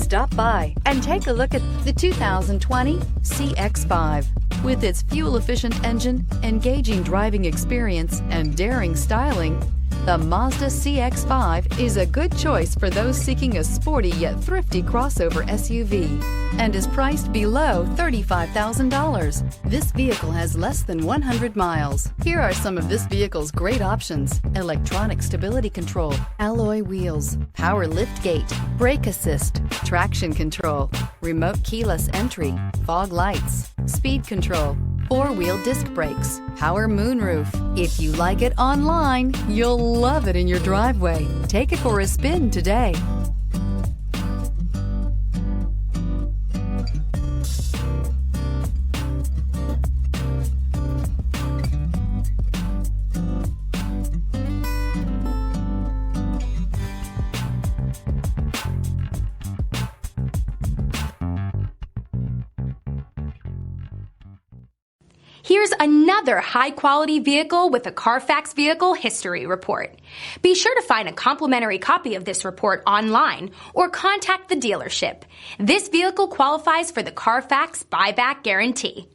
Stop by and take a look at the 2020 CX-5. With its fuel-efficient engine, engaging driving experience, and daring styling, the Mazda CX-5 is a good choice for those seeking a sporty yet thrifty crossover SUV and is priced below $35,000. This vehicle has less than 100 miles. Here are some of this vehicle's great options: electronic stability control, alloy wheels, power liftgate, brake assist, traction control, remote keyless entry, fog lights, speed control, four-wheel disc brakes, power moonroof. If you like it online, you'll love it in your driveway. Take it for a spin today. Here's another high-quality vehicle with a Carfax Vehicle History Report. Be sure to find a complimentary copy of this report online or contact the dealership. This vehicle qualifies for the Carfax Buyback Guarantee.